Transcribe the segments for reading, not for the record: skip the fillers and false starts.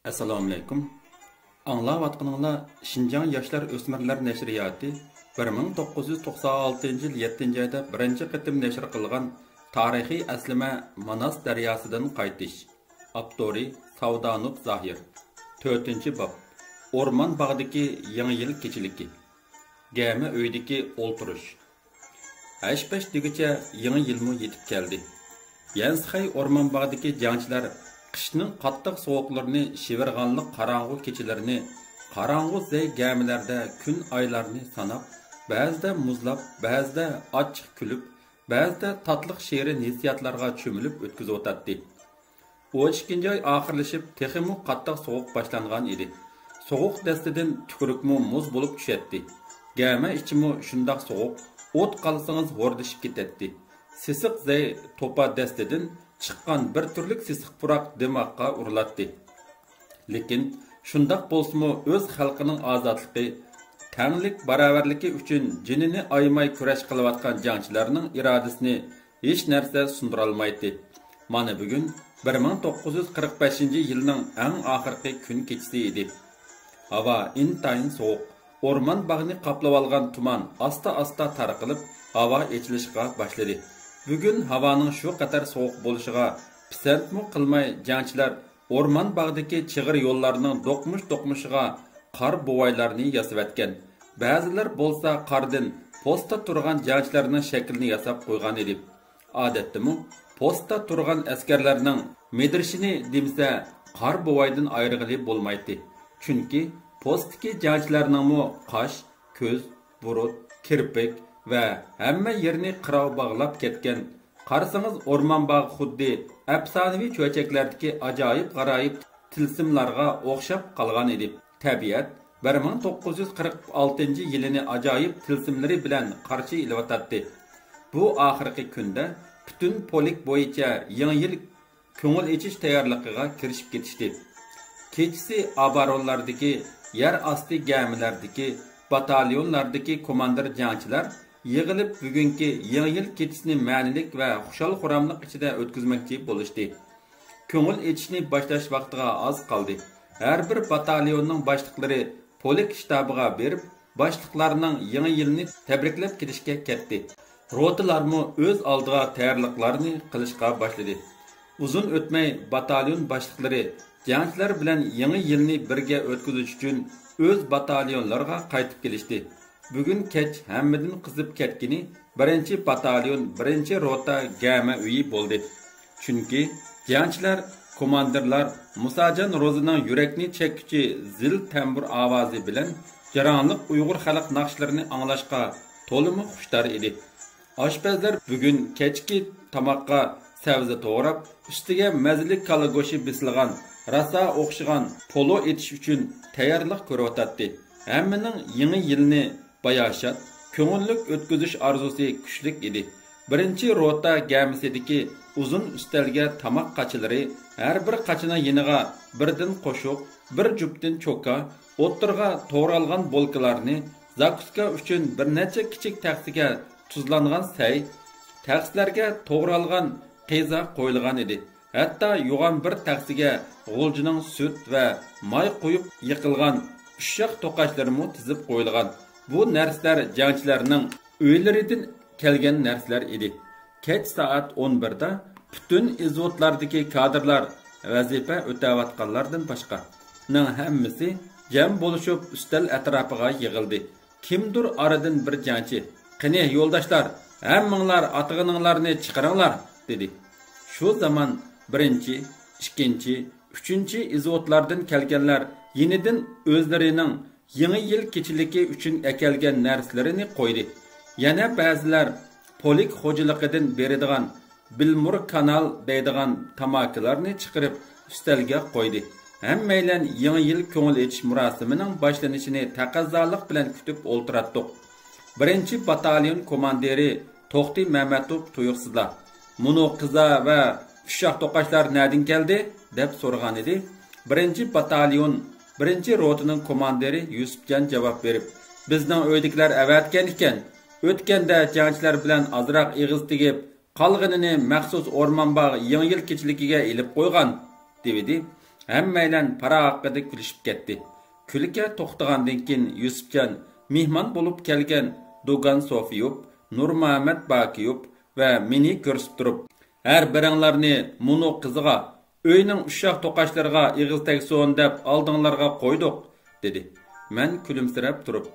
Assalomu alaykum. Anglayotganinglar Şinjan Yoshlar O'smirlar nashriyoti 1996-yil 7-oyda birinchi qitim nashr qilgan tarixiy aslima Manas daryosidan qaytish. Avtori Savdanut Zahir. 4-bob. O'rmon bog'idagi yangi yil kechiligi. Gami uydagi o'ltirish. 5 degacha yangi yilmi yetib keldi. Yansxay o'rmon bog'idagi jangchilar qishning qattiq sovuqlarini, shivirg'anlik qorong'u kechalarini, qorong'u zay gamilarda kun oylarni sanab, ba'zida muzlab, ba'zida ochiq kulib, ba'zida tatliq she'ri hissiyotlarga cho'milib o'tkazib o'tadi. 12 oy oxirlashib, texmu qattiq sovuq boshlangan edi. Sovuq dastidan tukurukmu muz bo'lib tushadi. Gama ichimi shundoq sovuq, o't qalsangiz hordishib ketadi. Sisiq zay to'pa dastidan chiqqan bir turlik sisiq puroq dimoqqa urilatdi. Lekin shundoq bo'lsa-mu o'z xalqining ozodligi, tanglik barobarligi uchun jinini aymay kurash qilayotgan jangchilarning irodasini hech narsa sundira olmaydi. Mana bugun 1945-yilning eng oxirgi kun kechasi edi. Havo intayin sovuq. O'rmon bog'ini qoplab olgan tuman asta-asta tarqalib, havo echilishga boshladi. Bugun havoning shu qadar sovuq bo'lishiga pisandmi qilmay jangchilar o'rmon bog'idagi chig'ir yo'llarining do'qmush-do'qmushiga qor bo'voylarni yasab etgan. Ba'zilar bo'lsa qordan postda turgan jangchilarning shaklini yasab qo'ygan edi. Odatda postda turgan askarlarning medirishini demsa qor bo'voydan ayrig'ili bo'lmaydi. Chunki postdagi jangchilarning qosh, ko'z, burut, kirpik va hamma yerni qirov bog'lab ketgan. Qarasangiz o'rmon bog'i xuddi afsonaviy cho'chaklardagi ajoyib g'aroyib tilsimlarga o'xshab qolgan edi. Tabiat 1946-yilini ajoyib tilsimlari bilan qarshi ilyotdi. Bu oxirgi kunda butun polik bo'yicha yangi yil ko'ngil echish tayyorligiga kirishib ketishdi. Kechasi abaronlardagi, yer osti gamilardagi, batalyonlardagi komandir jangchilar yig'ilib bugungi yangi yil kechasini ma'nilik va xushal xuramlik ichida o'tkazmoqchi bo'lishdi. Ko'ngil echishni boshlash vaqtiga oz qoldi. Har bir batalyonning boshliqlari polik shtabiga berib, boshliqlarning yangi yilni tabriklab kelishga ketdi. Rotalarmi o'z oldiga tayyorliklarni qilishga boshladi. Uzun o'tmay batalyon boshliqlari jangchilar bilan yangi yilni birga o'tkazish uchun o'z batalyonlarga qaytib kelishdi. Bugun kech hammadan qizib ketgini birinchi batalyon, birinchi rota gama uyi bo'ldi. Chunki jangchilar, komandirlar Musajon Ro'zining yurakni chekkichi zil tambur ovozi bilan jaronliq Uyg'ur xalq naqshlarini anglashga to'liq xushtar edi. Oshpazlar bugun kechki tomoqqa sabzi to'g'rab, ustiga mazali kala go'shi bisilgan, rasa o'xshagan polo etish uchun tayyorlik ko'ryotdi. Hammaning yangi yilni bayashat, ko'ngillik o'tkazish orzusi kuchlik edi. Birinchi rota gamisidagi uzun ustalga tomoq qachilari, har bir qachina yiniga birdan qo'shiq, bir juptin cho'ka, o'ttirga to'g'ralgan bolkalarni, zakuska uchun bir necha kichik taxsiga tuzlangan say, taxslarga to'g'ralgan qiza qo'yilgan edi. Hatta yo'g'on bir taxsiga g'uljining sut va may qo'yib yiqilgan ushoq to'qashlarimi tizib qo'yilgan. Bu narsalar jangchilarning uylaridan kelgan narsalar edi. Kech soat 11 da butun izvotlardagi kadrlar vazifa o'tayotganlardan boshqa ning hammasi jam bo'lishib ustal atrofiga yig'ildi. Kimdir oradan bir jangchi: "Qani yo'ldoshlar, hammanglar atg'ininglarni chiqaringlar" dedi. Shu zaman birinchi, ikkinchi, uchinchi izvotlardan kelganlar yenidan o'zlarining yangi yil kechiligi uchun akelgan narslarini qo'ydi. Yana ba'zilar polik xo'jaligidan beradigan Bilmur kanal deydigan tamakilarni chiqarib ustalga qo'ydi. Hammaylar yangi yil ko'ngil echish murosimining boshlanishini taqozolik bilan kutib o'ltiratdik. Birinchi batalyon komandiri To'xti Mamatov tuyuqsizlar: "Muno qiza va ushoq to'qashlar nerdan keldi?" deb so'ragan edi. Birinchi batalyon, birinchi rotaning komandiri Yusufjon javob berib: "Bizning uydagilar avatgan ekan. O'tganda jangchilar bilan azroq ig'iz tegib, qolganini maxsus o'rmon bog'i yangi yil kechligiga ilib qo'ygan" dedi. Hammaylar para haqida kulishib ketdi. Kulga to'xtagandan keyin Yusufjon mehmon bo'lib kelgan Dogan Sofiyov, Nurmuhammad Bakiyov va meni ko'rsatib turib, "Har biringlarni muno qiziga, uyning ushaq to'qashlariga ig'iz tegsin deb oldinglarga qo'ydik" dedi. Men kulimsirab turib,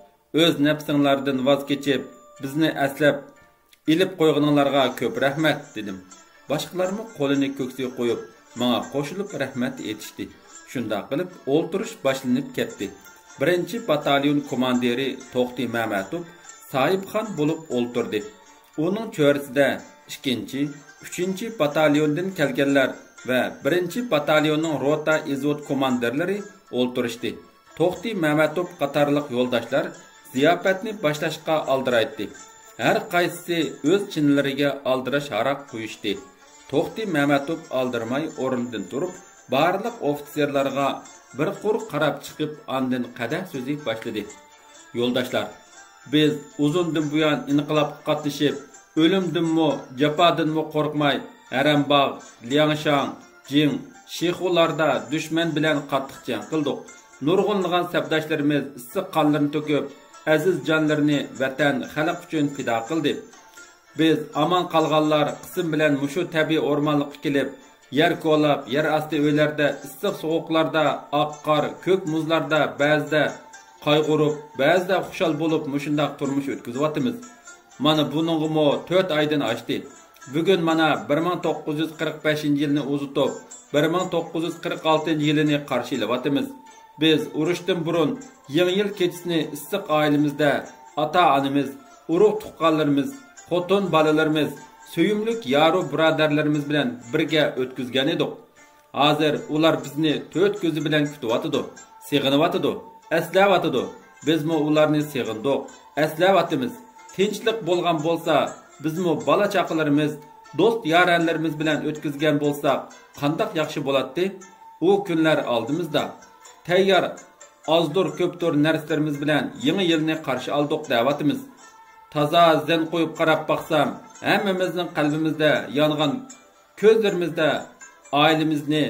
"O'z nafsinglardan voz kechib, bizni aslab ilib qo'yganinglarga ko'p rahmat" dedim. Boshqalarmi qo'lini ko'ksiga qo'yib, menga qo'shilib rahmat etishdi. Shunda qilib o'ltirish boshlanib ketdi. Birinchi batalyon komandiri To'xti Mamatov Sohibxon bo'lib o'ltirdi. Uning cho'risida 2-chi, 3-chi batalyondan kelganlar va 1-chi batalyonning rota izvod komandirlari o'ltirishdi. To'xti Mamatov qatorliq yo'ldoshlar ziyofatni boshlashga aldiraydi. Har qaysisi o'z chinlariga aldirash haraq qo'yishdi. To'xti Mamatov aldirmay o'rnidan turib, barliq ofitserlarga bir qur qarab chiqib, andin qadah so'zi boshladi. Yo'ldoshlar, biz uzundan buyon inqilobga qatnashib, o'limdanmi, jafodinmi qo'rqmay, Arambog', Liangshan, Jing, Shixularda dushman bilan qattiq jang qildik. Nurg'unlagan sabdoshlarimiz issiq qonlarini to'kib, aziz jonlarini vatan, xalq uchun fido qildi. Biz aman qolganlar qism bilan mushu tabiiy o'rmonlikqa kelib, yer ko'lab, yer osti uylarda, issiq sovuqlarda, oq qor, ko'k muzlarda, ba'zida qayg'urib, ba'zida xushal bo'lib mushundaq turmush o'tkazyapmiz. Mana buningmi 4 oydan oshdi. Bugun mana 1945-yilni uzitib, 1946-yilini qarshilayapmiz. Biz urushdan burun yangi yil kechasini issiq oilamizda ota-onamiz, urug' tuqqanlarimiz, xotin bolalarimiz, söyümlük yaru birodarlarimiz bilan birga o'tkazgan edik. Hozir ular bizni 4 ko'zi bilan kutyapti, seg'inyapti, eslayapti. Bizmi ularni seg'indik, eslayapmiz. Tinchlik bo'lgan bo'lsa, bizmi bola chaqalarimiz, do'st yaranlarimiz bilan o'tkazgan bo'lsak, qanday yaxshi bo'ladi? U kunlar oldimizda. Tayyor azdur ko'ptur narsalarimiz bilan yangi yilni qarshi oldik da'vatimiz. Taza zen qo'yib qarab baqsam, hammamizning qalbimizda yongan, ko'zlarimizda oilamizni,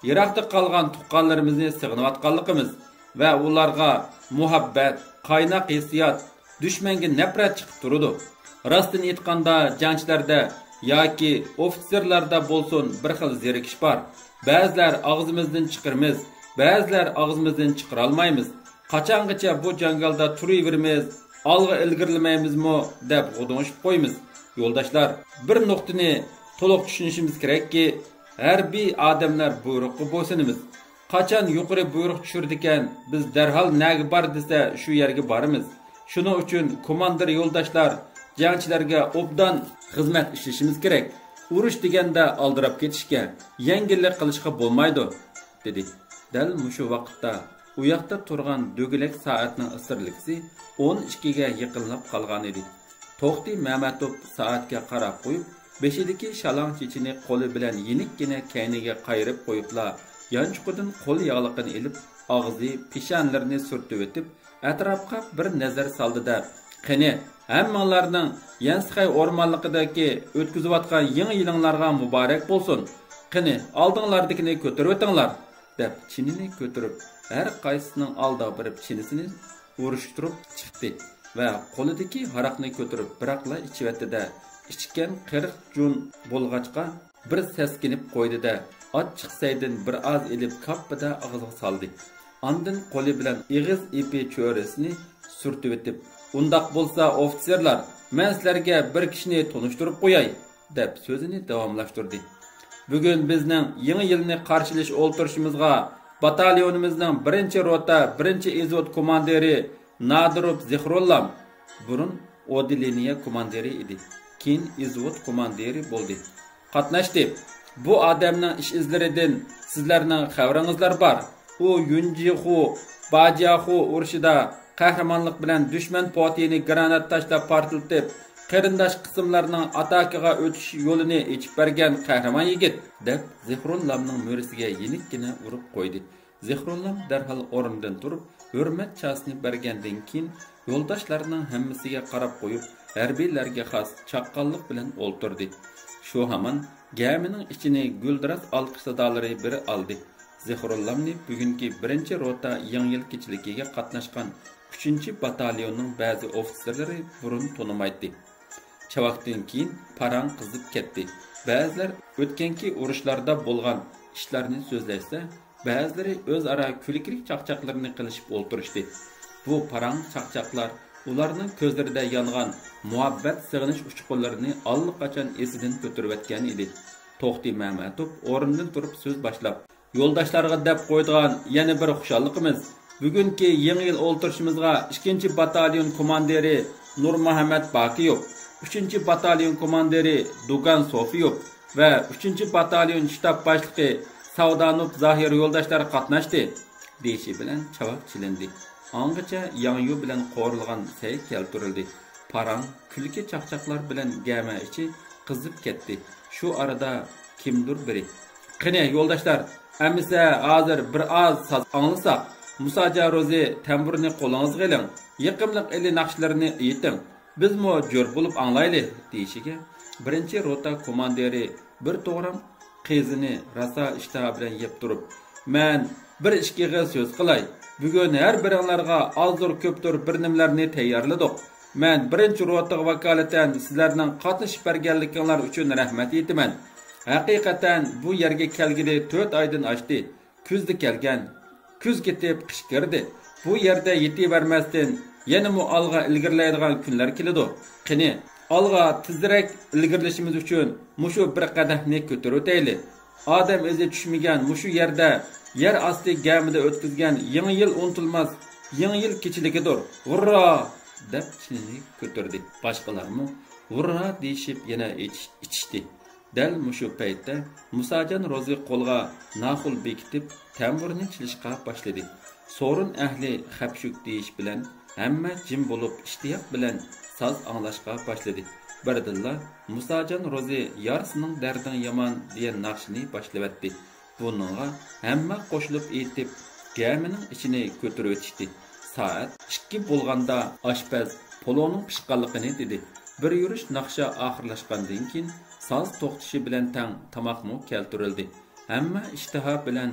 yiroqda qolgan tuqqanlarimizni sig'inayotganligimiz va ularga muhabbat, qaynoq hissiyot, dushmanga nafrat chiqib turadi. Rostini aytganda, jangchilarda yoki ofitserlarda bo'lsin bir xil zerikish bor. Ba'zilar og'zimizdan chiqiramiz, ba'zilar og'zimizdan chiqara olmaymiz. Qachongacha bu jangalda turaveramiz, olg'a ilgirlaymizmi deb g'udunishib qo'yamiz. Yo'ldoshlar, bir nuqtani to'liq tushunishimiz kerakki, harbiy odamlar buyruqqa bo'ysunamiz. Qachon yuqori buyruq tushirdikan, biz darhol naga bar desa shu yerga boramiz. Shuning uchun komandir yo'ldoshlar, jangchilarga obdan xizmat ishlashimiz kerak. Urush deganda aldirab ketishga, yengillik qilishga bo'lmaydi, dedi. Dal mushu vaqtda u yoqda turgan do'gilak soatning isirliksi 12 ga yaqinlab qolgan edi. To'xti Mamatov soatga qarab qo'yib, beshidagi shalong chechini qo'li bilan yenikkina kayniga qayirib qo'yibla, yanchuqidan qo'l yog'liqini ilib, og'zi, peshonlarini surtib o'tib, atrofga bir nazar soldi-da, "Qani, hammalarning Yansxay o'rmonligidagi o'tkazayotgan yangi yilinglarga muborak bo'lsin. Qani, oldinglardikini ko'tarib o'tinglar" deb chinini ko'tarib, har qaysisining oldiga borib chinisini urishtirib chiqdi va qo'lidagi haraqni ko'tarib biroqla ichivatida ichgan 40 jun bo'lg'achqa bir seskinib qo'ydi-da, ochiq saydin bir oz elib kappida og'ziga soldi. Ondan qo'li bilan ig'iz ipi cho'risini surtib o'tib, "Undaq bo'lsa, ofitserlar, men sizlarga bir kishini tanishtirib qo'yay" deb so'zini davomlashtirdi. Bugun bizning yangi yilni qarshilash o'ltirishimizga batalyonimizning 1-rota 1-izvod komandiri Nadirov Zihrullam burun odileniya komandiri edi. Keyin izvod komandiri bo'ldi. Qatnashdi. Bu odamning ish izlaridan sizlarning xabaringizlar bor. U Yunjixu, Bajaxu urushida qahramonlik bilan dushman potini granat tashlab portlatib, qarindosh qismlarning atakiga o'tish yo'lini ochib bergan qahramon yigit deb Zihrullamning mo'risiga yenikkina urib qo'ydi. Zihrullam darhol o'rnidan turib, hurmat chasni bergandan keyin yo'ldoshlarining hammasiga qarab qo'yib, harbiylarga xos chaqqonlik bilan o'ltirdi. Shu hamon gamining ichini guldiras olqish sadolari bir oldi. Zehrullamni bugungi 1-rota Yangi yil kechiligiga qatnashgan 3-batalyonning ba'zi ofitserlari burun tonimaydi. Chavaqdan keyin parang qizib ketdi. Ba'zilar o'tganki urushlarda bo'lgan ishlarni so'zlashsa, ba'zilari o'zaro kulkilik chaqchaqlarini qilishib o'ltirishdi. Bu parang chaqchaqlar ularning ko'zlarida yongan muhabbat sig'inish uchqunlarini allaqachon esidan ko'tarib o'tgan edi. To'xti Mamatov o'rnidan turib so'z boshlab, yo'ldoshlarga deb qo'ydigan yana bir xushalligimiz bugungi yangi yil o'ltirishimizga 2-batalyon komandiri Nurmuhammad Bakiyov, 3-batalyon komandiri Dugan Sofiyov va 3-batalyon shtab boshlig'i Savdanov Zahir yo'ldoshlar qatnashdi deyishi bilan chavaq chilindi. Angacha yangi bilan qo'rilgan say keltirildi. Parang, kulki chaqchaqlar bilan gama ichi qizib ketdi. Shu arada kimdir biri: "Qani yo'ldoshlar, amisa hozir bir oz soz anglasak, Musaja Rozi tamburni qo'lingizga oling, yiqimliq eli naqshlarini ayting. Bizmo jo'r bo'lib anglayli" deyishiga 1-rota komandiri bir to'g'ram qizini rasa ishtaha bilan yeb turib, "Men bir ishkiga so'z qilay. Bugun har biringlarga ozdir ko'pdir bir nimlarni tayyorladik. Men 1-rotaga vakolatan sizlarning qatnashib berganliginglar uchun rahmat aytaman. Haqiqatan bu yerga kelgili 4 oydan oshdi. Kuzda kelgan, kuz ketib qish kirdi. Bu yerda yetivermasdan yana mu olg'a ilgirlaydigan kunlar keladi. Qani, olg'a tezroq ilgirlashimiz uchun mushu bir qadamni ko'tarib o'tayli. Odam o'zi tushmagan mushu yerda yer osti gamida o'tkazgan yangi yil unutilmas yangi yil kechiligidir. Hurra!" deb chinni ko'tardi. Boshqalarmi hurra deyishib yana ichishdi. Dal mushu paytda Musajan Rozi qo'lga naqul bekitib tamburni chalishga boshladi. Sorun ahli xapshuk deyish bilan hamma jim bo'lib ishtiyoq bilan soz anglashga boshladi. Birdilla Musajan Rozi yarsining dardin yomon degan naqshini boshlavatdi. Buningga hamma qo'shilib aytib, gamining ichini ko'tarib o'tishdi. Soat 2 bo'lganda oshpaz poloning pishqanligini dedi. Bir yurish naqsha oxirlashgandan keyin soz to'xtishi bilan tang tomoqmo keltirildi. Hamma ishtaha bilan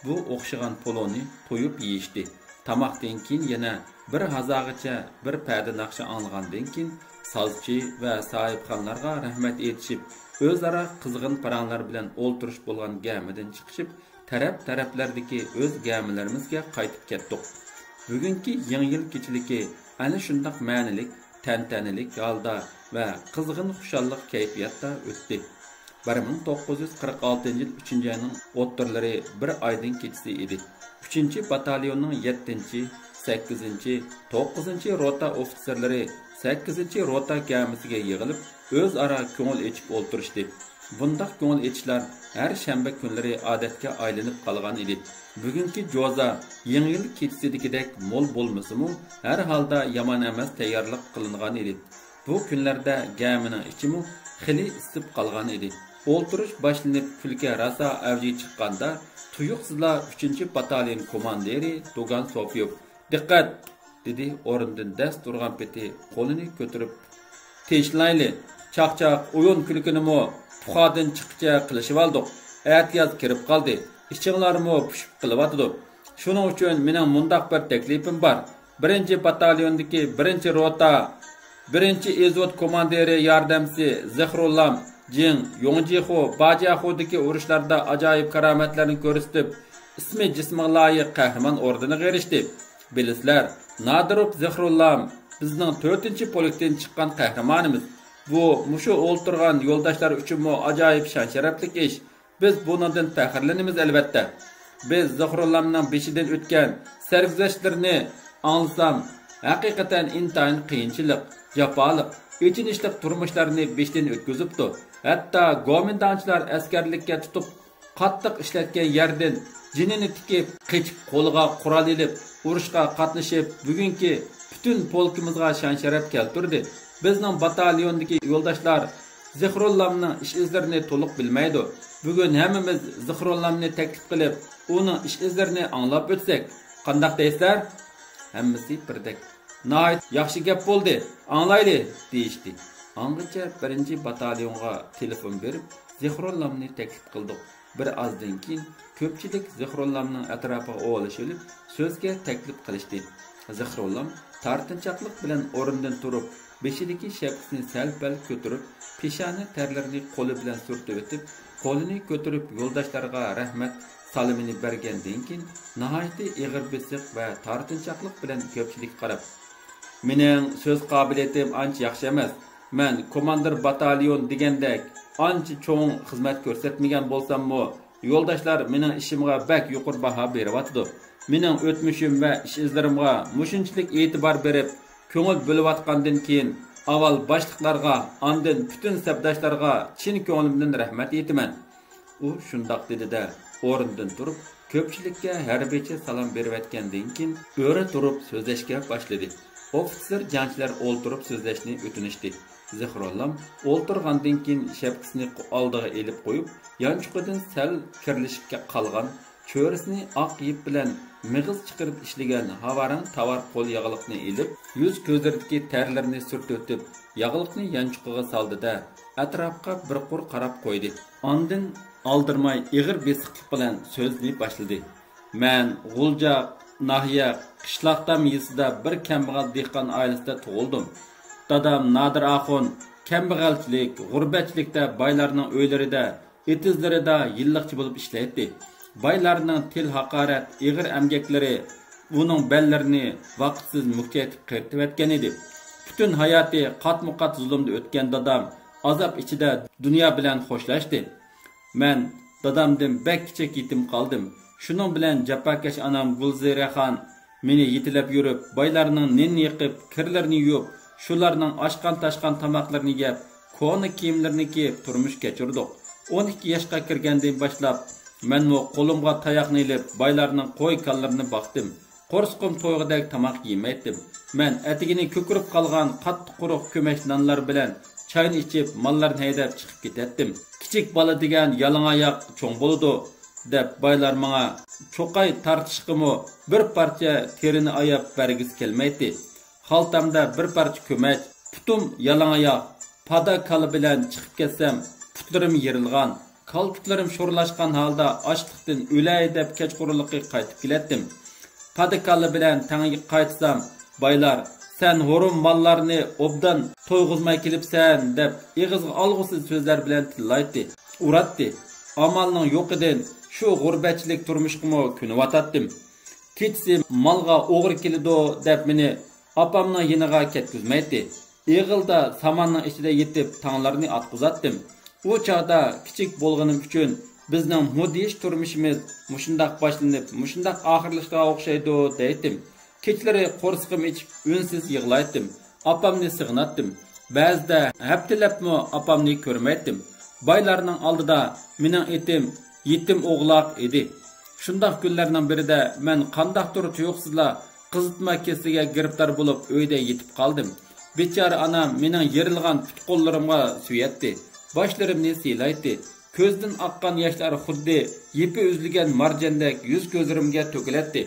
bu o'xshagan poloni qo'yib yeyishdi. Tomoqdan keyin yana bir hazog'icha bir payda naqsha olgandan keyin sozchi va sohibxonlarga rahmat aytishib, o'zaro qizg'in paranglar bilan o'ltirish bo'lgan gamidan chiqishib, taraf-taraflardagi o'z gamilarimizga qaytib ketdik. Bugungi yangi yil kechiligi ana shundoq ma'nilik, tantanalik holda va qizg'in xushallik kayfiyatda o'tdi. 1946-yil 3-oyning o'ttirlari bir oydan kechisi edi. 3-batalyonning 7-chi, 8-chi, 9-chi rota ofitserlari 8-rota gamisiga yig'ilib, o'zaro ko'ngil echib o'ltirishdi. Bundaq ko'ngil echishlar har shanba kunlari odatga aylanib qolgan edi. Bugungi jo'za yangi yil kechisidagidek mo'l bo'lmasa-mu, har holda yomon emas tayyorlik qilingan edi. Bu kunlarda gamining ichimi xili isib qolgan edi. O'ltirish boshlanib kulga rasa avji chiqqanda tuyuqsizla 3-batalyon komandiri Dugan Sofiyov "Diqqat!" dedi o'rnidan dast turgan peti qo'lini ko'tarib, "Teshlayli, chaqchaq o'yin kulkinimi puxadan chiqcha qilishib oldik. Aytiyaz kirib qoldi. Ichinglarmi pushib qilyotdi. Shuning uchun mening mundaq bir taklifim bor. 1-batalyondagi 1-rota 1-ezod komandiri yordamchisi Zehrullam Jin Yongjiho Bajaxodagi urushlarda ajoyib karomatlarni ko'rsatib, ismi jismiga loyiq qahramon ordeniga erishdi. Bilisizlar, Nadirov Zehrullam bizning 4-polkdan chiqqan qahramonimiz. Bu mushu o'ltirgan yo'ldoshlar uchunmi ajoyib shon-sharafli ish. Biz bundan faxrlanamiz albatta. Biz Zehrullamning beshidan o'tgan sarguzashtlarini anglasam, haqiqatan intayin qiyinchilik, jafoliq, echinishli turmushlarini beshdan o'tkazibdi. Hatto gomindanchilar askarlikka tutib, qattiq ishlatgan yerdan jinini tikib, qechib qo'liga qurol olib, urushga qatnashib, bugungi butun polkimizga shon-sharaf keltirdi. Bizning batalyondagi yo'ldoshlar Zehrullamning ish izlarini to'liq bilmaydi. Bugun hammamiz Zehrullamni taklif qilib, uning ish izlarini anglab o'tsak, qanday deysizlar? Hammasi birdek. "Nihoyat yaxshi gap bo'ldi, anglayli" deyishdi. Angacha 1-batalyonga telefon berib, Zehrullamni taklif qildik. Bir azdan keyin ko'pchilik Zikrullamning atrofiga o'g'lashib, so'zga taklif qilishdi. Zikrullam tartinchoqlik bilan o'rnidan turib, beshidagi shapkasini sal-pal ko'tarib, peshona terlarini qo'li bilan surtib o'tib, qo'lini ko'tarib yo'ldoshlariga rahmat salamini bergandan keyin nihoyatda ig'ir besiq va tartinchoqlik bilan ko'pchilikka qarab, "Mening so'z qobiliyatim ancha yaxshi emas. Men komandir batalyon degandek ancha cho'ng xizmat ko'rsatmagan bo'lsam-mo, yo'ldoshlar mening ishimga bak yuqori baho beryapti. Mening o'tmishim va ish izlarimga mushunchalik e'tibor berib, ko'ngil bo'layotgandan keyin avval boshliqlarga, ondan butun sabdoshlarga chin ko'nglimdan rahmat aytaman." U shundoq dedi-da, o'rnidan turib, ko'pchilikka harbiycha salom berayotgandan keyin o'ra turib so'zlashga boshladi. Ofitser jangchilar o'ltirib so'zlashni o'tinishdi. Zikrullam o'ltirgandan keyin shapkasini oldiga elib qo'yib, yanchuqidan sal kirlishibga qolgan cho'risini oq yip bilan mig'iz chiqarib ishlagan havarang tovar qo'l yog'liqni elib, yuz ko'zlaridagi terlarni surtib, yog'liqni yanchuqiga soldi-da, atrofga bir qur qarab qo'ydi. Ondan oldirmay ig'ir besiqlik bilan so'zni boshladi. "Men G'ulja nahiya qishloqdan yesida bir kambag'al dehqon oilasida tug'ildim. Dadam Nadir Axun kambag'alchilik, g'urbatchilikda boylarning uylarida, etizlarida yilliqchi bo'lib ishlaydi. Boylarning til haqorat, ig'ir amgaklari uning bellarini vaqtsiz mukkatib qirtib etgan edi. Butun hayoti qatma-qat zulmda o'tgan dadam azob ichida dunyo bilan xo'shlashdi. Men dadamdan bak kichik yetim qoldim. Shuning bilan jafokash onam Gulziraxon meni yetilab yurib, boylarning ninni yiqib, kirlarini yuvib, shularning oshqan-tashqan tomoqlarini yeb, ko'ni kiyimlarini kiyib turmush kechirdik. 12 yoshga kirgandan boshlab men qo'limga tayoqni ilib, boylarning qo'y kallarini boqdim. Qo'rsqim to'yg'idek tomoq yemaydim. Men atigini ko'kirib qolgan qattiq quruq ko'mash nonlar bilan chayni ichib, mollarni haydab chiqib ketdim. Kichik bola degan yalang oyoq cho'ng bo'ladi deb boylar menga cho'qay tartishqimi bir parcha terini ayab bergis kelmaydi. Xaltamda bir parcha ko'mak, putum yalang oyoq, pada kali bilan chiqib ketsam, putlarim yerilgan, kalputlarim sho'rlashgan holda ochliqdan o'lay deb kechqurunlikqa qaytib kelatdim. Pada kali bilan tangiga qaytsam, boylar "Sen horum mallarni obdan to'yg'izmay kelibsan" deb ig'izga olg'usiz so'zlar bilan tillaydi, uratdi. Amalning yo'qidan shu g'urbatchilik turmushimga kunavatdim. Kechsi malga o'g'ri keladi deb meni opamning yiniga ketkizmaydi. Eg'ilda samanning ichida yetib tanglarni atqizatdim. U chaqda kichik bo'lganim uchun bizning mudish turmushimiz mushundaq boshlanib, mushundaq oxirlashga o'xshaydi deydim. Kechlari qo'rsqim ichib, unsiz yig'laydim. Opamni sig'natdim. Ba'zida haftalabmi opamni ko'rmaydim. Boylarning oldida mening etim yetim o'g'loq edi. Shundaq kunlarning birida men qandaqdir tuyuqsizla qizitma kesiga giriftor bo'lib uyda yetib qoldim. Bechora onam mening yerilgan put qo'llarimga suyatdi. Boshlarimni siylaydi. Ko'zdan oqqan yoshlar xuddi yepi uzilgan marjandek yuz ko'zlarimga to'kilatdi.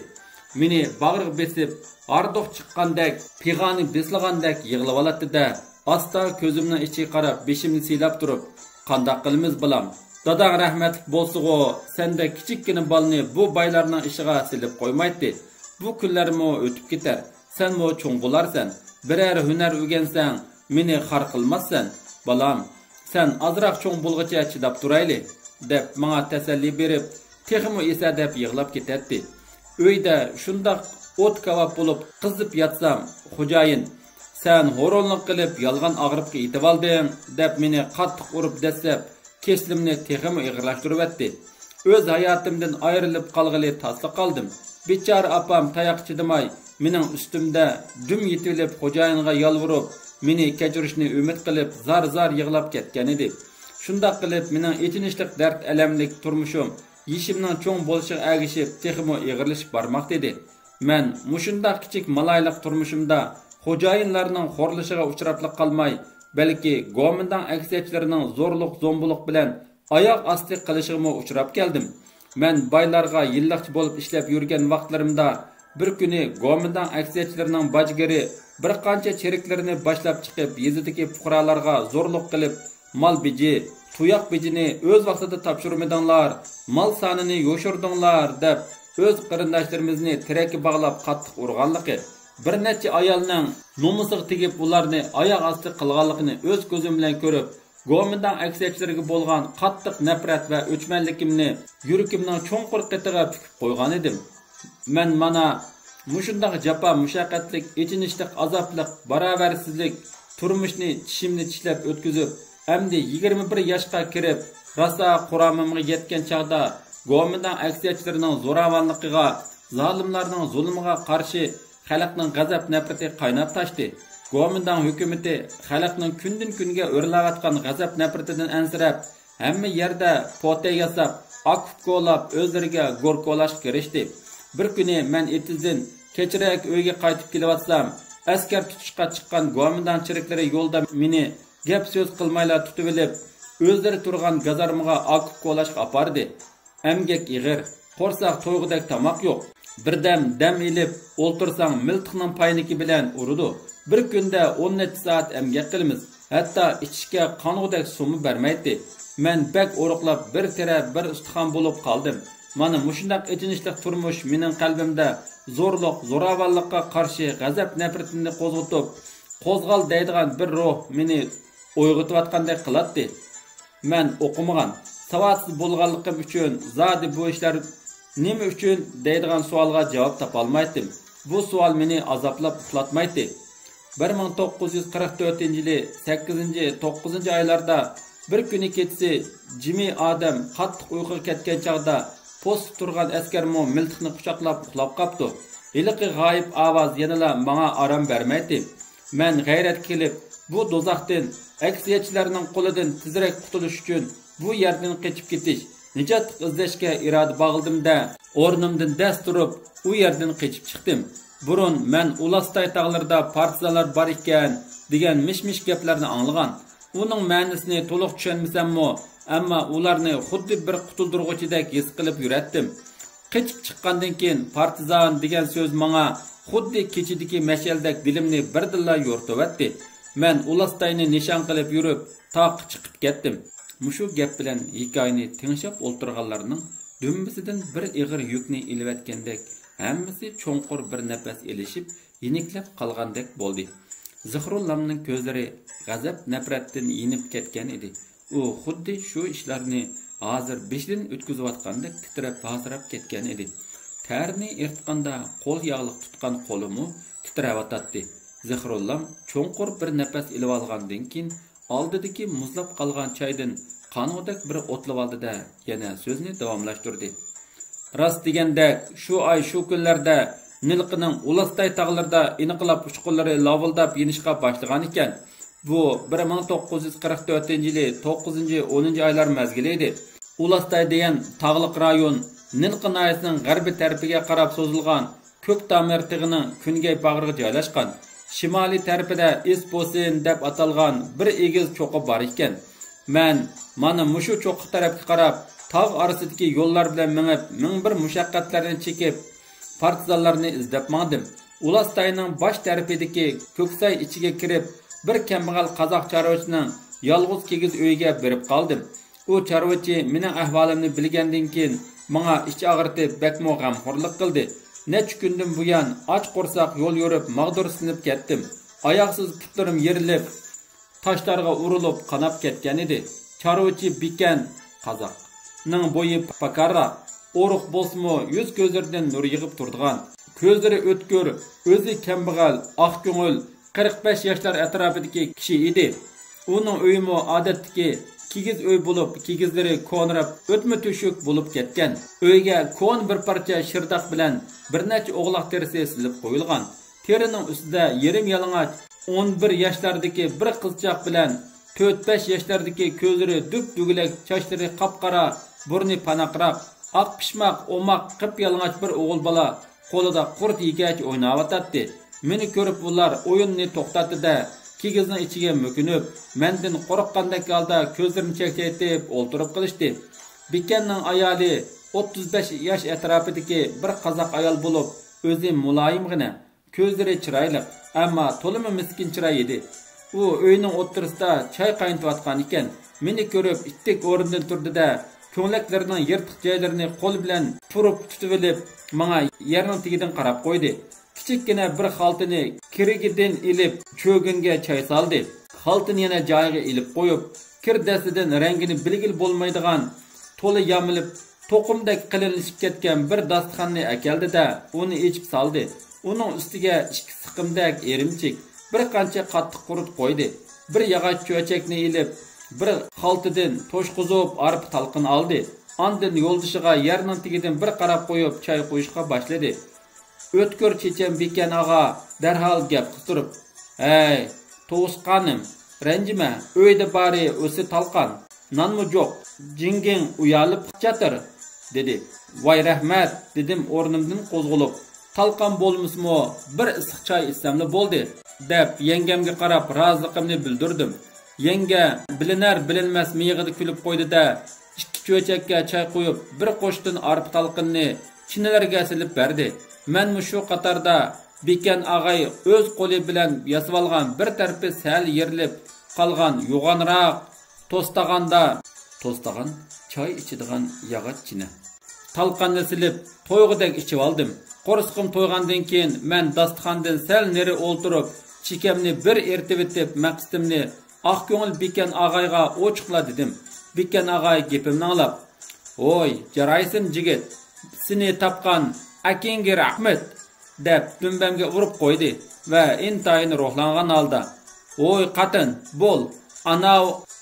Meni bag'riga besib, ardoq chiqqandek, pig'oni beslagandek yig'lab olatdi-da, asta ko'zimning ichiga qarab, beshimni siylab turib, "Qandoq qilamiz bilam? Dadang rahmatlik bo'lsa-ku, senda kichikkina balni bu boylarning ishiga silib qo'ymaydi. Bu kunlarmi o'tib ketar. Sen mo cho'ng bo'larsan. Biror hunar o'rgansang, meni xar qilmassan. Balam, sen azroq cho'ng bo'lgacha chidab turayli" deb menga tasalli berib, "Texmi esa" deb yig'lab ketadi. Uyda shundoq o't kavab bo'lib qizib yatsam, xo'jayin "Sen ho'ronlik qilib yolg'on og'ribga yetib olding" deb meni qattiq urib dasab, keslimni texmi ig'irlashtirib etdi. O'z hayotimdan ayrilib qolg'ili tasli qoldim. Bechora opam tayoq chidamay, mening ustimda dum yetilib xo'jayinga yolvorib, meni kechirishni umid qilib, zar-zar yig'lab ketgan edi. Shundoq qilib mening echinishlik dard alamlik turmushim yishimning cho'ng bo'lishiga agishib, texmi ig'irlashib bormoqda edi. Men mushundaq kichik malayliq turmushimda xo'jayinlarning xo'rlishiga uchrablik qolmay, balki go'mindan aksiyachilarining zo'rliq zo'mbuliq bilan oyoq osti qilishiga uchrab keldim. Men boylarga yilliqchi bo'lib ishlab yurgan vaqtlarimda bir kuni go'mindan aksiyachilarining bajgiri bir qancha cheriklarini boshlab chiqib, yezidagi fuqarolarga zo'rliq qilib, mol biji, tuyoq bijini o'z vaqtida topshirmadinglar, mal sonini yo'shirdinglar deb o'z qarindoshlarimizni tirakka bog'lab qattiq urganligi, bir necha ayolning nomusiga tegib ularni oyoq osti qilganligini o'z ko'zim bilan ko'rib, Gomindan aksiyachilariga bo'lgan qattiq nafrat va o'chmanligimni yuragimning cho'nqur qetig'iga tikib qo'ygan edim. Men mana mushundaq jafo mushaqqatlik, ichinishlik, azoblik, barobarsizlik turmushni tishimni tishlab o'tkazib, endi 21 yoshga kirib, rosa quramimga yetgan chaqda Gomindan aksiyachilarining zo'ravonligiga, zolimlarning zulmiga qarshi xalqning g'azab nafrati qaynab toshdi. Gomindan hukumati xalqning kundan kunga o'rlayotgan g'azab nafratidan ansirab, hamma yerda potay yasab, akuf qo'lab o'zlariga go'rkolashga kirishdi. Bir kuni men etizdan kechirak uyga qaytib kelayotsam, askar tutishga chiqqan Gomindan chiriklari yo'lda meni gap so'z qilmayla tutib olib, o'zlari turgan gazarmaga akuf qo'lashga apardi. Emgek ig'ir, qo'rsoq to'yg'idek tamoq yo'q. Birdam dam ilib o'ltirsang miltiqning payniki bilan urudi. Bir kunda 10 soat emgak qilamiz. Hatto ichishga qong'udek suvmi bermaydi. Men bak o'roqlab bir taraf bir ustixon bo'lib qoldim. Mana mushundaq ichinishlik turmush mening qalbimda zo'rliq, zo'ravonlikqa qarshi g'azab nafratini qo'zg'al deydigan bir ruh meni uyg'otayotgandek qiladi. Men o'qimagan, savotsiz bo'lganligim uchun zodi bu ishlar nima uchun deydigan savolga javob topolmaydim. Bu savol meni azoblab uxlatmaydi. 1944-yili 8-9 oylarda bir kuni kechasi jimi odam qattiq uyquga ketgan chaqda post turgan askarmo miltiqni quchoqlab uxlab qopti. Iliqi g'oyib ovoz yanala menga orom bermaydi. Men g'ayrat kelib, bu do'zaxdan aksiyachilarning qo'lidan tezroq qutulish uchun bu yerdan qochib ketish, nijot izlashga iroda bog'ildim-da, o'rnimdan dast turib, u yerdan qochib chiqdim. Burun men Ulastay tog'larida partizanlar bor ekan degan mish-mish gaplarni anglagan. Uning ma'nosini to'liq tushunmasam-mo, ammo ularni xuddi bir qutuldirg'uchidek his qilib yuratdim. Qochib chiqqandan keyin partizan degan so'z menga xuddi kechidagi mashaldek dilimni birdilla yo'rtib. Men Ulastayni nishon qilib yurib, taq chiqib ketdim. Mushu gap bilan hikoyani tinglab o'ltirganlarning dumbisidan bir ig'ir yukni ilvatgandek, hammasi cho'nqur bir nafas elishib, yeniklab qolgandek bo'ldi. Zihrullamning ko'zlari g'azab nafratdan yinib ketgan edi. U xuddi shu ishlarni hozir beshdan o'tkazayotgandek titrab pasirab ketgan edi. Tarni ertqanda qo'l yog'liq tutgan qo'limi titrayotdi. Zihrullam cho'nqur bir nafas ilib olgandan keyin oldidagi muzlab qolgan choydan qanodek bir o'tlab oldi-da, yana so'zni davomlashtirdi. Rost deganda, shu oy shu kunlarda Nilqining Ulastay tog'larida inqilab uchqunlari lavildab yenishga boshlagan ekan. Bu 1944-yili 9-10 oylar mezgili edi. Ulastay degan tog'liq rayon Nilqi noyasining g'arbiy tarafiga qarab so'zilgan ko'k tamir tig'ining kungay bag'riga joylashgan. Shimoliy tarafida Isposin deb atalgan bir egiz cho'qi bor ekan. Men mana mushu cho'qi tarafga qarab tog' orasidagi yo'llar bilan minib, ming bir mushaqqatlarni chekib, partizanlarni izlab mangdim. Ulastayning bosh tarafidagi ko'ksay ichiga kirib, bir kambag'al qozoq chorvachining yolg'iz kigiz uyiga berib qoldim. U chorvachi mening ahvolimni bilgandan keyin menga ich og'ritib, bakmo g'amxo'rlik qildi. Necha kundan buyon och qo'rsoq yo'l yurib, mag'dursinib ketdim. Oyoqsiz putlarim yerilib, toshlarga urilib, qanab ketgan edi. Chorvachi bikan qozoq ning bo'yi pakara, o'ruq bo'lsa-mu, yuz ko'zlaridan nur yig'ib turdigan. Ko'zlari o'tkir, o'zi kambag'al, oq ko'ngil, 45 yoshlar atrofidagi kishi edi. Uning uyimi odatdagi kigiz uy bo'lib, kigizlari ko'nrab, o'tma to'shuk bo'lib ketgan. Uyga ko'n bir parcha shirdoq bilan bir necha o'g'loq terisi silib qo'yilgan. Terining ustida yarim yalang'och 11 yoshlardagi bir qizchaq bilan 4-5 yoshlardagi ko'zlari duk-dugulak, sochlari qop-qora, burni panaqroq, oq pishmoq, o'moq, qip-yalang'och bir o'g'il bola qo'lida qurt yigach o'ynayotdi. Meni ko'rib ular o'yinni to'xtatdi-da, kigizning ichiga mo'kinib, mendan qo'rqqandek holda ko'zlarini chekchaytib o'ltirib qilishdi. Bikanning ayoli 35 yosh atrofidagi bir qozoq ayol bo'lib, o'zi muloyimgina, ko'zlari chiroyli, ammo to'limi miskin chiroy edi. U uyning o'ttirisida choy qaynatayotgan ekan. meni ko'rib ittik o'rnidan turdi-da, ko'nlaklarining yirtiq joylarini qo'l bilan turib tutib olib, menga yerning tagidan qarab qo'ydi. Kichikkina bir xaltini kirigidan ilib, cho'ginga choy soldi. Xaltini yana joyiga ilib qo'yib, kir dastidan rangini bilgil bo'lmaydigan, to'la yamilib, to'qimdek qilinishib ketgan bir dasturxonni akeldi-da, uni ichib soldi. Uning ustiga 2 siqimdak erimchik, bir qancha qattiq qurut qo'ydi. Bir yog'och cho'chakni ilib, bir xaltidan to'shqizib arpa talqin oldi. Ondan yo'ldishiga yerning tagidan bir qarab qo'yib, choy qo'yishga boshladi. O'tkir chechan Bekan og'a darhol gap qistirib, "Ey, to'sqanim, ranjima, uyda bari o'si talqan, nonmi yo'q, jinging uyalib chatir", dedi. "Voy rahmat", dedim o'rnimdan qo'zg'alib. "Talqan bo'lmasmi, bir issiq choy ichsamli bo'ldi", deb yengamga qarab roziligimni bildirdim. Yenga bilinar bilinmas miyig'ida kulib qo'ydi-da, 2 cho'chakka choy qo'yib, bir qo'shtin arpa talqinni chinalarga silib berdi. Men shu qatorda Bekan og'ay o'z qo'li bilan yasab olgan bir tarafı sal yerilib qolgan yo'g'onroq to'stagan choy ichadigan yog'och china talqanni silib to'yg'idek ichib oldim. Qo'rsqim to'ygandan keyin men dasturxondan sal neri o'ltirib, chikamni bir ertib etib, maqsadimni oq ko'ngil Bekan og'ayga ochiqla dedim. Bekan og'ay gapimni anglab, "Oy, jaraysin jigit, seni topgan akinga rahmat", deb dumbamga urib qo'ydi va intayin ruhlangan holda, "Oy qatın, bo'l, ana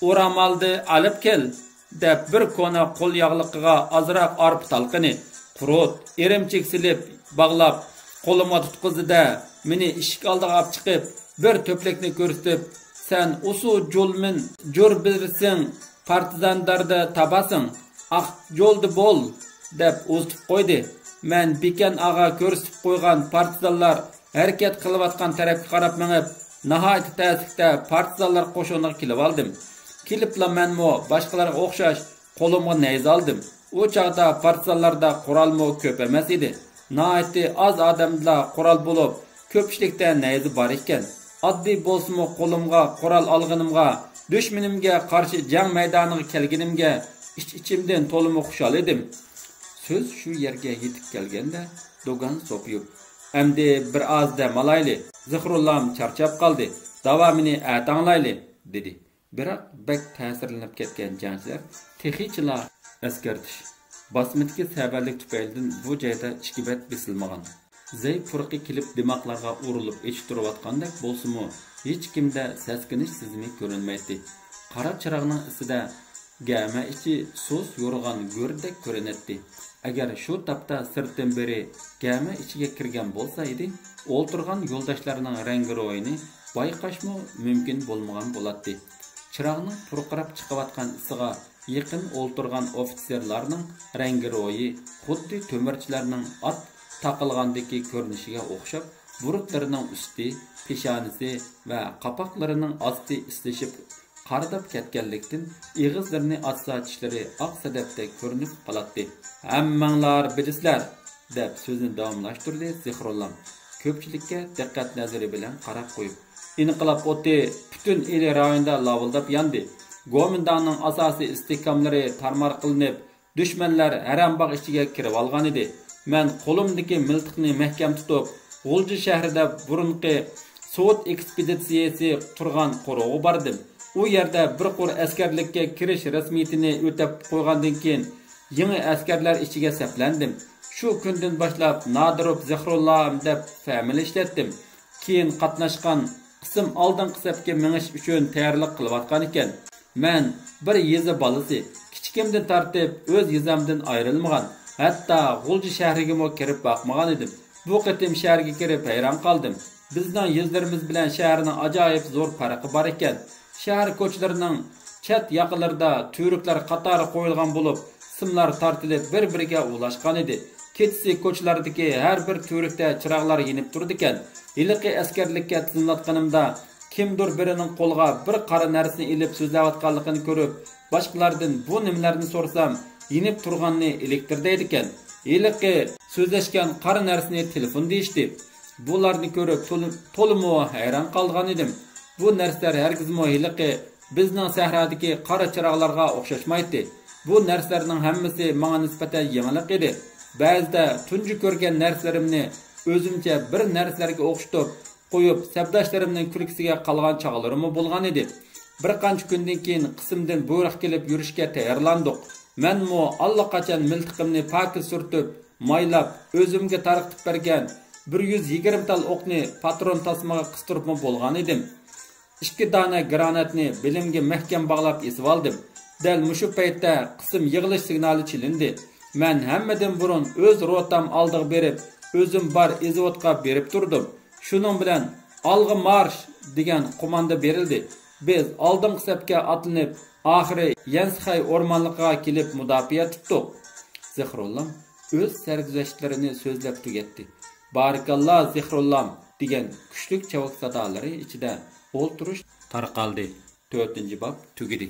o'ramaldi olib kel", deb bir kona qo'l yog'liqiga ozroq arpa talqini, qurut, erimchik silib bog'lab qo'limga tutqizdi-da, meni eshik oldiga olib chiqib, bir to'plakni ko'rsatib, "Sen usu jo'lmin jo'r bilirsin, partizanlarda tabasın, aq jo'ldi bo'l", deb o'zitib qo'ydi. Men Bekan og'a ko'rsatib qo'ygan partizanlar harakat qilayotgan tarafga qarab mengib, nihoyat ta'sirda partizanlar qo'shiniga kelib oldim. Kelibla menmo boshqalarga o'xshash qo'limga nayz oldim. U chaqda partizanlarda qurolmo ko'p emas edi. Nihoyat oz odamlar qurol bo'lib, ko'pchilikda nayzi bor ekan. Oddiy bo'lsa-mo qo'limga qurol olganimga, dushmanimga qarshi jang maydoniga kelganimga ichimdan to'limi xushal edim. Söz shu yerga yetib kelganda do'gon sopyib, "Endi bir oz dam olayli, Zihrullam charchab qoldi, davomini atanglayli", dedi. Biroq bek ta'sirlanib ketgan jangchilar texichilar askartish bosmitga sabarlik tufaylidan bu joyda ichkibat bisilmagan. Zay furqi kelib dimoqlarga urilib eshittirayotgandek bo'lsa-mu, hech kimda saskinish sezimi ko'rinmaydi. Qora chiroqning isida gama ichi so'z yo'rg'an go'rdek ko'rinadi. Agar shu tapda sirtdan beri gama ichiga kirgan bo'lsa edi, o'ltirgan yo'ldoshlarining rangi ro'yini bayqashmi mumkin bo'lmagan bo'ladi. Chiroqning purqirab chiqayotgan isiga yaqin o'ltirgan ofitserlarning rangi ro'yi xuddi to'mirchilarning ot taqilgandagi ko'rinishiga o'xshab, buruqlarining usti, peshonasi va qapoqlarining osti islashib qardab ketganlikdan ig'izlarini atsa tishlari oq sadafdek ko'rinib qoladi. "Hammanglar bilisizlar", deb so'zini davomlashtirdi Zihrullam, ko'pchilikka diqqat nazari bilan qarab qo'yib. "Inqilob o'ti butun el rayonida lavildab yondi. Go'mindanning asosiy istehkomlari tarmar qilinib, dushmanlar harambog' ichiga kirib olgan edi. Men qo'limdagi miltiqni mahkam tutib, G'ulji shahrida burunqi Sovet ekspeditsiyasi turgan qo'rg'u bordim. U yerda bir qor askarlikka kirish rasmiyatini o'tab qo'ygandan keyin yangi askarlar ichiga saplandim. Shu kundan boshlab Nadirov Zihrullam deb famil ishlatdim. Keyin qatnashgan qism oldin qisabga minish uchun tayyorlik qilayotgan ekan. Men bir yeza bolasi, kichikimdan tortib o'z yezamdan ayrilmagan, hatto G'ulji shahriga mo kirib boqmagan edim. Bu qatim shaharga kirib hayron qoldim. Bizning yezlarimiz bilan shaharning ajoyib zo'r farqi bor ekan. Shahar ko'chalarining chat yaqinlarida turuklar qatori qo'yilgan bo'lib, simlar tortilib bir-biriga ulashgan edi. Ketsi ko'chalardagi har bir turukda chiroqlar yonib turdi ekan. Iliqi askarlikka tizimlatganimda kimdir birining qo'lga bir qora narsani ilib so'zlayotganligini ko'rib, boshqalardan bu nimalarni so'rasam, yonib turganini elektr deydi ekan. Iliqi so'zlashgan qora narsani telefon deyishdi. Bularni ko'rib to'limi hayron qolgan edim. Bu narsalar hargizmo iliqi bizning sahrodagi qora chiroqlarga o'xshashmaydi. Bu narsalarning hammasi menga nisbatan yangilik edi. Ba'zida tunji ko'rgan narsalarimni o'zimcha bir narsalarga o'xshatib qo'yib, sabdoshlarimning kulkisiga qolgan chog'larim bo'lgan edi. Bir qancha kundan keyin qismdan bo'riq kelib yurishga tayyorlandik. Menmo allaqachon miltiqimni pakiz surtib, maylab o'zimga tarqitib bergan 120 tal o'qni patron tasmaga qistirib bo'lgan edim. 2 dona granatni belimga mahkam bog'lab esib oldim. Dal mushu paytda qism yig'ilish signali chilindi. Men hammadan burun o'z rotam oldiga berib, o'zim bar izotga berib turdim. Shuning bilan olg'a marsh degan qo'manda berildi. Biz oldingi safga atlanib, oxiri Yansxay o'rmonligiga kelib mudofaa tutdik. Zihrullam o'z sarguzashtlarini so'zlab tugatdi. Barakalloh Zihrullam degan kuchli chavak sadolari ichida o'ltirish tarqaldi. 4-bob tugidi.